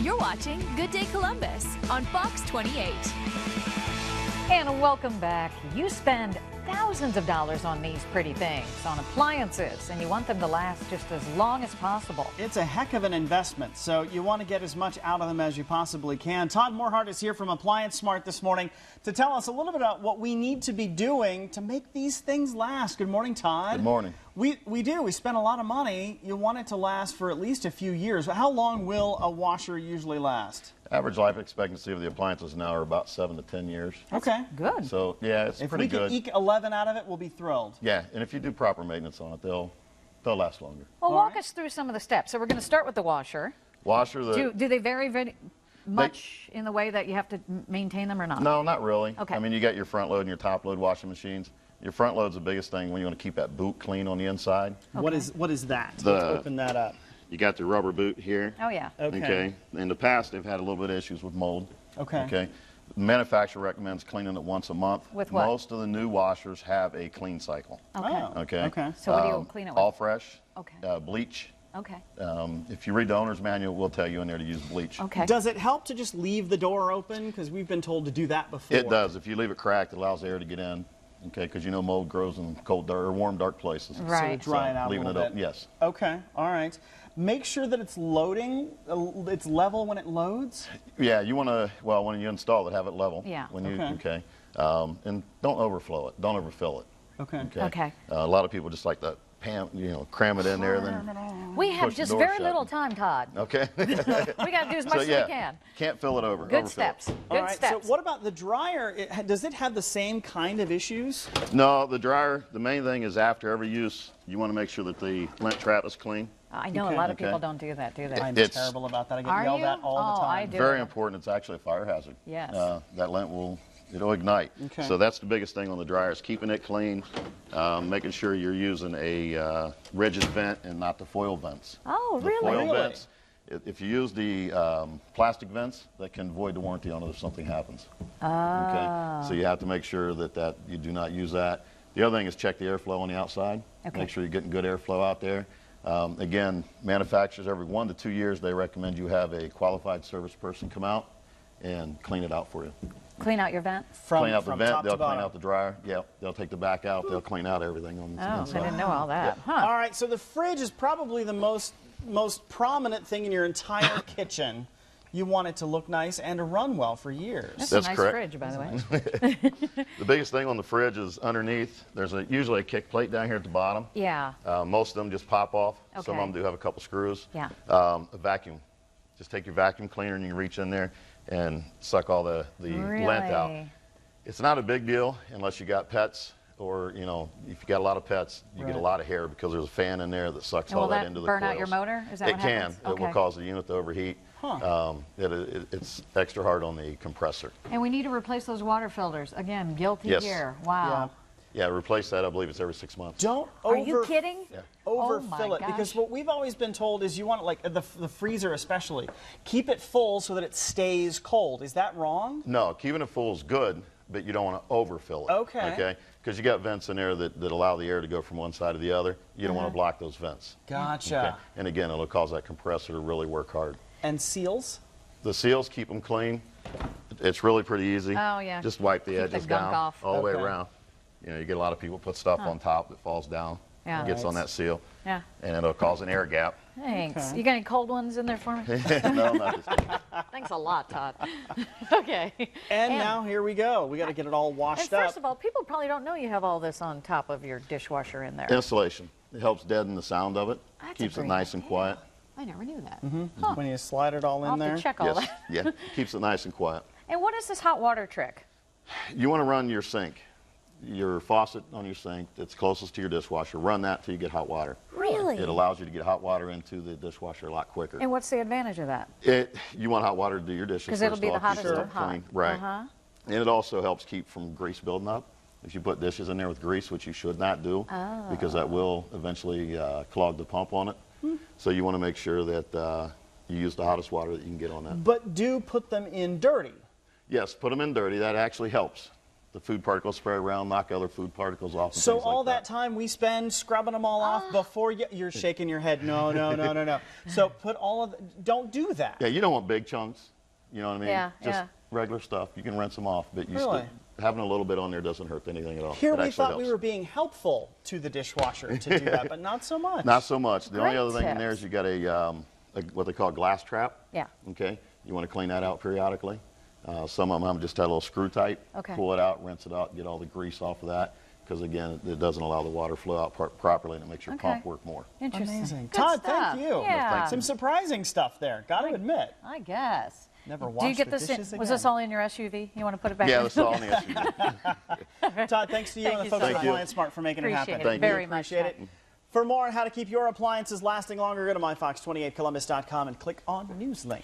You're watching Good Day Columbus on Fox 28. And welcome back. You spend thousands of dollars on these pretty things, on appliances, and you want them to last just as long as possible. It's a heck of an investment, so you want to get as much out of them as you possibly can. Todd Morhart is here from Appliance Smart this morning to tell us a little bit about what we need to be doing to make these things last. Good morning, Todd. Good morning. We do. We spend a lot of money. You want it to last for at least a few years. How long will a washer usually last? Average life expectancy of the appliances now are about 7 to 10 years. Okay. Good. So, yeah, it's pretty good. If we can eke 11 out of it, we'll be thrilled. Yeah, and if you do proper maintenance on it, they'll last longer. Well, walk us through some of the steps. So we're going to start with the washer. Washer, do they vary very much in the way that you have to maintain them or not? No, not really. Okay. I mean, you got your front load and your top load washing machines. Your front load's the biggest thing when you want to keep that boot clean on the inside. Okay. What is that? Let's open that up. You got the rubber boot here. Oh, yeah. Okay. In the past, they've had a little bit of issues with mold. Okay. Okay. The manufacturer recommends cleaning it once a month. With what? Most of the new washers have a clean cycle. Okay. Oh, Okay. okay. So what do you clean it with? All fresh. Okay. Bleach. Okay. If you read the owner's manual, we'll tell you in there to use bleach. Okay. Does it help to just leave the door open? Because we've been told to do that before. It does. If you leave it cracked, it allows air to get in. Okay, because you know mold grows in cold, or warm, dark places. Right. So dry it out leaving a it little open. bit. Yes. Okay. All right. Make sure that it's loading. It's level when it loads. Yeah, you want to. Well, when you install it, have it level. Yeah. When you Okay. and don't overflow it. Don't overfill it. Okay. Okay. A lot of people just like to cram it in there, then We have push the just door very shut. little time, Todd. Okay. We got to do as much as we can. Can't fill it over. Good overfill it. steps. All Good right. steps. So what about the dryer? Does it have the same kind of issues? No, the dryer. The main thing is after every use, you want to make sure that the lint trap is clean. I know Okay. a lot of people don't do that, do they? I'm It's- terrible about that. I get Are yelled you? at all the Oh, time. I do. Very important. It's actually a fire hazard. Yes. That lint it'll ignite. Okay. So that's the biggest thing on the dryer is keeping it clean, making sure you're using a rigid vent and not the foil vents. Oh, The really? foil Really? vents, if you use the plastic vents, that can void the warranty on it if something happens. Okay. So you have to make sure that you do not use that. The other thing is check the airflow on the outside. Okay. Make sure you're getting good airflow out there. Again, manufacturers every 1 to 2 years, they recommend you have a qualified service person come out and clean it out for you. Clean out your vents? Clean out the from vent, top they'll to clean bottom. out the dryer. Yeah, they'll take the back out, they'll clean out everything on the Oh, I inside. didn't know all that. Yeah. Huh. All right. So the fridge is probably the most prominent thing in your entire kitchen. You want it to look nice and to run well for years. That's That's a nice correct. fridge, by the way. The biggest thing on the fridge is underneath, there's usually a kick plate down here at the bottom. Yeah. Most of them just pop off. Some Okay. of them do have a couple screws. Yeah. A vacuum. Just take your vacuum cleaner and you can reach in there and suck all the lint out. Really? It's not a big deal unless you got pets or, if you got a lot of pets, you get a Right. lot of hair because there's a fan in there that sucks And all will that that into the burn coils. out your motor? Is that It what can. happens? It will cause the unit to overheat. Huh. It's extra hard on the compressor. And we need to replace those water filters. Again, guilty Yes. here. Wow. Yeah, replace that. I believe it's every 6 months. Don't Are you kidding? Yeah. overfill Oh it my because gosh. what we've always been told is you want it like the freezer especially. Keep it full so that it stays cold. Is that wrong? No, keeping it full is good, but you don't want to overfill it. Okay. Okay? Because you got vents in there that allow the air to go from one side to the other. You don't want to block those vents. Gotcha. Okay? And again, it'll cause that compressor to really work hard. And seals? The seals, keep them clean. It's really pretty easy. Oh, yeah. Just wipe the Keep the edges gunk down off. all the way Okay. around. You get a lot of people put stuff on top that falls down. Yeah. Gets on that seal. Yeah. And it'll cause an air gap. Thanks. Okay. You got any cold ones in there for me? No, not this time. Thanks a lot, Todd. Okay. And now here we go. We got to get it all And washed up. first of all, people probably don't know you have all this on top of your dishwasher in there. Installation. It helps deaden the sound of it. That's a Keeps it great nice and idea. quiet. I never knew that. When you slide it all I'll in have there. to check all Yes. that. Yeah. Keeps it nice and quiet. And what is this hot water trick? You want to run your sink, your faucet on your sink that's closest to your dishwasher. Run that till you get hot water. Really? It allows you to get hot water into the dishwasher a lot quicker. And what's the advantage of that? You want hot water to do your dishes 'Cause it'll first be the off, keep hottest stuff of hot. clean. Right. Uh-huh. And it also helps keep from grease building up. If you put dishes in there with grease, which you should not do, because that will eventually clog the pump on it. So you want to make sure that you use the hottest water that you can get on that. But do put them in dirty. Yes, put them in dirty. That actually helps. the food particle spray around, knock other food particles off. And So things like all that time we spend scrubbing them all off before you're shaking your head. No, no, no, no, no. So put all of don't do that. Yeah, you don't want big chunks. You know what I mean? Yeah, Just yeah. regular stuff. You can rinse them off, but you Really? still, having a little bit on there doesn't hurt anything at all. Here It we actually thought helps. we were being helpful to the dishwasher to do that, but not so much. Not so much. The only Great other thing in tips. there is you got a what they call a glass trap. Yeah. Okay. You want to clean that out periodically. Some of them just have a little screw tight. Okay. Pull it out, rinse it out, get all the grease off of that. Because again, it doesn't allow the water flow out properly, and it makes your Okay. pump work more. Interesting. Amazing. Good Todd, stuff. thank you. Yeah. Some surprising stuff there, got to admit. I guess. Never Do you washed get the this? dishes Was this again. all in your SUV? You want to put it back? Yeah, in? that's all in the SUV. Todd, thanks to you Thank and the you folks so at much. Appliance Smart for making Appreciate it happen. it Thank you. very much. Appreciate it. For more on how to keep your appliances lasting longer, go to myfox28columbus.com and click on News Link.